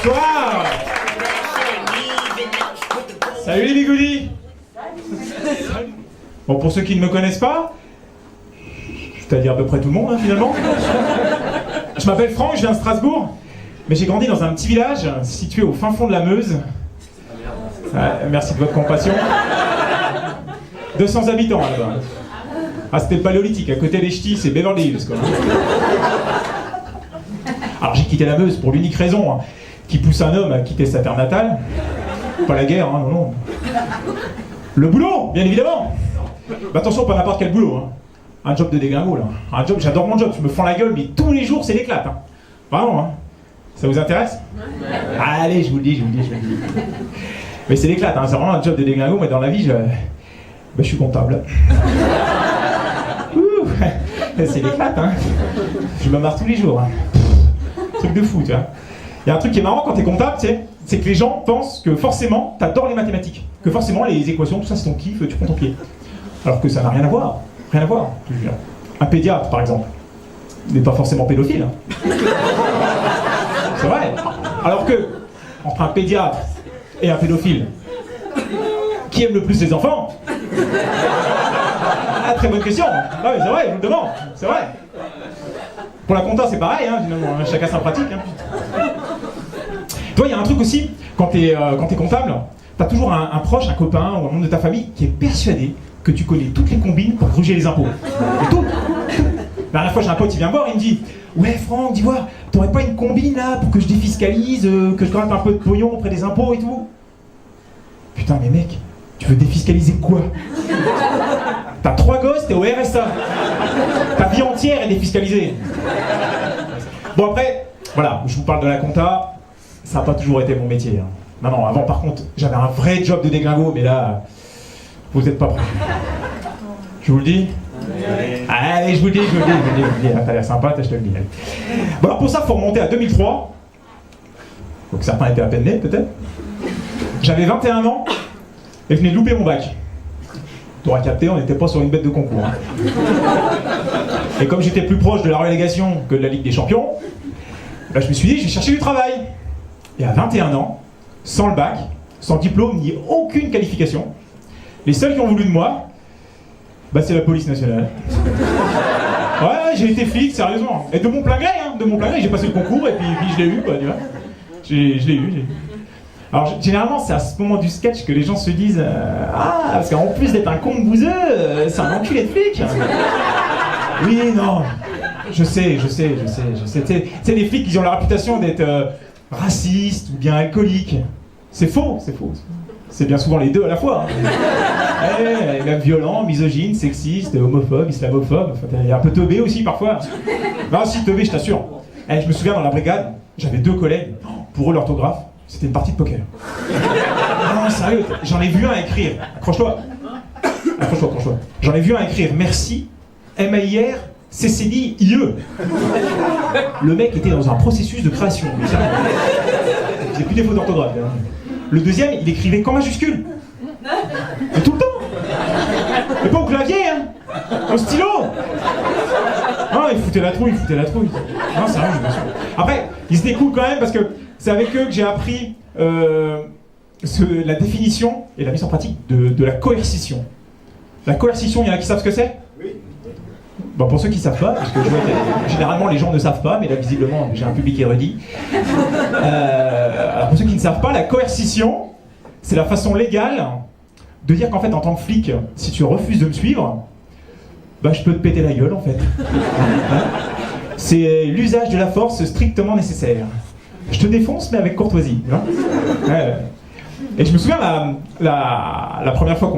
Bonsoir. Salut les bigoudis. Bon, pour ceux qui ne me connaissent pas, c'est-à-dire à peu près tout le monde hein, finalement, je m'appelle Franck, je viens de Strasbourg, mais j'ai grandi dans un petit village situé au fin fond de la Meuse. Merci de votre compassion. 200 habitants là-bas. Ah, c'était le paléolithique, à côté des ch'tis, c'est Beverly Hills quoi. Alors j'ai quitté la Meuse pour l'unique raison hein, qui pousse un homme à quitter sa terre natale. Pas la guerre, hein, non, non. Le boulot, bien évidemment. Bah attention, pas n'importe quel boulot. Hein. Un job de déglingo, là. Un job, j'adore mon job, je me fends la gueule, mais tous les jours, c'est l'éclate. Hein. Vraiment, hein. Ça vous intéresse? Allez, je vous le dis. Mais c'est l'éclate, hein. C'est vraiment un job de déglingo, mais dans la vie, je suis comptable. Ouh, c'est l'éclate, hein. Je me marre tous les jours. Hein. Truc de fou, tu vois. Il y a un truc qui est marrant quand t'es comptable, tu sais, c'est que les gens pensent que forcément, t'adores les mathématiques. Que forcément, les équations, tout ça, c'est ton kiff, tu prends ton pied. Alors que ça n'a rien à voir. Rien à voir. Un pédiatre, par exemple, n'est pas forcément pédophile. Hein. C'est vrai. Alors que, entre un pédiatre et un pédophile, qui aime le plus les enfants? Ah, très bonne question. Ah, mais c'est vrai, je vous le demande. C'est vrai. Pour la compta, c'est pareil, hein, finalement. Chacun sa pratique. Hein. Toi, il y a un truc aussi, quand t'es comptable, t'as toujours un proche, un copain ou un membre de ta famille qui est persuadé que tu connais toutes les combines pour gruger les impôts. Et tout. La dernière fois, j'ai un pote, il vient me voir, il me dit « Ouais, Franck, dis voir, t'aurais pas une combine là pour que je défiscalise, que je gratte un peu de pognon auprès des impôts et tout ?» Putain, mais mec, tu veux défiscaliser quoi? T'as 3 gosses, t'es au RSA. Ta vie entière est défiscalisée. Bon, après, voilà, je vous parle de la compta, ça n'a pas toujours été mon métier. Hein. Non, avant, par contre, j'avais un vrai job de déglingo, mais là, vous n'êtes pas prêts. Je vous le dis? Allez, je vous le dis. T'as l'air sympa, je te le dis. Allez. Bon, alors pour ça, il faut remonter à 2003. Donc certains étaient à peine nés, peut-être. J'avais 21 ans et je venais de louper mon bac. T'auras capté, on n'était pas sur une bête de concours. Hein. Et comme j'étais plus proche de la relégation que de la Ligue des Champions, bah, je me suis dit, je vais chercher du travail. Et à 21 ans, sans le bac, sans diplôme ni aucune qualification, les seuls qui ont voulu de moi, bah, c'est la police nationale. Ouais, j'ai été flic, sérieusement. Et de mon plein gré, hein, j'ai passé le concours et puis je l'ai eu, quoi, tu vois. Je l'ai eu. Alors, généralement, c'est à ce moment du sketch que les gens se disent ah, parce qu'en plus d'être un con de bouseux, c'est un enculé de flic. Oui, non. Je sais. C'est les flics qui ont la réputation d'être racistes ou bien alcooliques. C'est faux. C'est bien souvent les deux à la fois. Hein. Même violent, misogyne, sexiste, homophobe, islamophobe. Enfin, il y a un peu teubé aussi parfois. Non, si, teubé, je t'assure. Je me souviens dans la brigade, j'avais 2 collègues. Pour eux, l'orthographe, c'était une partie de poker. Non, sérieux, j'en ai vu un écrire. Accroche-toi. J'en ai vu un écrire merci, M-A-I-R, C-C-D-I-E. Le mec était dans un processus de création. Il faisait plus des fautes d'orthographe. Hein. Le deuxième, il écrivait qu'en majuscule. Mais tout le temps. Mais pas au clavier, hein. Au stylo. Ah, il foutait la trouille. Non, sérieux, bien sûr. Après, ils étaient cool quand même parce que c'est avec eux que j'ai appris la définition et la mise en pratique de la coercition. La coercition, il y en a qui savent ce que c'est? Oui. Bon, pour ceux qui ne savent pas, parce que généralement les gens ne savent pas, mais là visiblement j'ai un public érudit. Alors pour ceux qui ne savent pas, la coercition, c'est la façon légale de dire qu'en fait en tant que flic, si tu refuses de me suivre, bah je peux te péter la gueule en fait. Hein? C'est l'usage de la force strictement nécessaire. Je te défonce mais avec courtoisie. Hein? Et je me souviens la première fois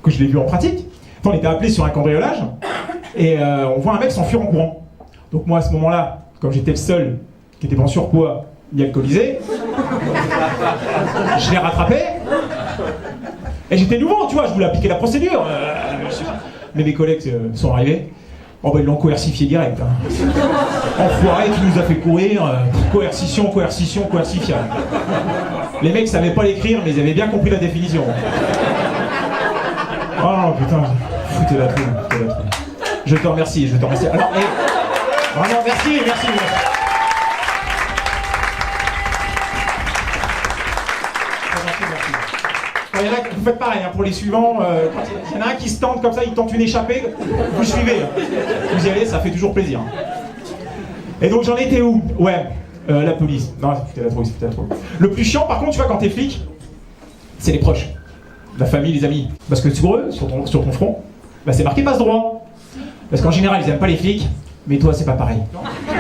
que je l'ai vu en pratique, on était appelé sur un cambriolage et on voit un mec s'enfuir en courant. Donc moi à ce moment-là, comme j'étais le seul qui était en surpoids ni alcoolisé, je l'ai rattrapé et j'étais nouveau, tu vois, je voulais appliquer la procédure. Mais mes collègues sont arrivés. Oh bah ils l'ont coercifié direct. Hein. Enfoiré, tu nous as fait courir. Coercition. Les mecs savaient pas l'écrire, mais ils avaient bien compris la définition. Oh putain, foutez la trouille. Je te remercie. Alors, Vraiment, merci, merci. Il y en a, vous faites pareil, hein, pour les suivants, quand il y en a un qui se tente comme ça, il tente une échappée, vous suivez. Hein. Vous y allez, ça fait toujours plaisir. Et donc j'en étais où? Ouais, la police. Non, c'était la trouille. Le plus chiant, par contre, tu vois, quand t'es flic, c'est les proches. La famille, les amis. Parce que sur eux, sur ton front, bah, c'est marqué passe droit. Parce qu'en général, ils aiment pas les flics, mais toi, c'est pas pareil.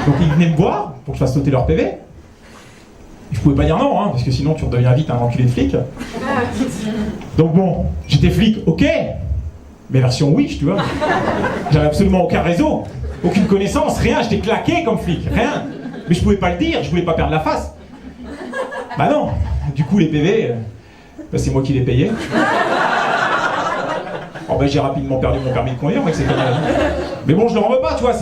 Donc ils venaient me voir pour que je fasse sauter leur PV. Je pouvais pas dire non, hein, parce que sinon tu redeviens vite un enculé de flic. Donc bon, j'étais flic, ok, mais version Wish, tu vois. J'avais absolument aucun réseau, aucune connaissance, rien, j'étais claqué comme flic, rien. Mais je pouvais pas le dire, je voulais pas perdre la face. Bah non, du coup les PV, bah, c'est moi qui les payais. Oh bah j'ai rapidement perdu mon permis de conduire, mec, c'est comme... Mais bon, je leur en veux pas, tu vois,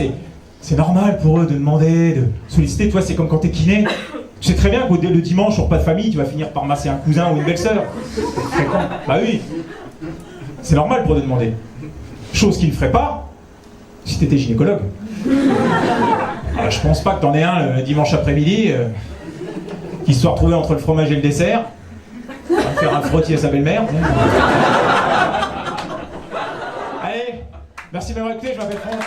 c'est normal pour eux de demander, de solliciter, tu vois, c'est comme quand t'es kiné. Tu sais très bien que le dimanche, au repas de famille, tu vas finir par masser un cousin ou une belle-sœur. Bah oui. C'est normal pour eux de demander. Chose qu'ils ne feraient pas si t'étais gynécologue. Alors, je pense pas que t'en aies un le dimanche après-midi qui se soit retrouvé entre le fromage et le dessert. Va faire un frottis à sa belle-mère. Allez, merci de m'avoir écouté, je m'appelle Franck.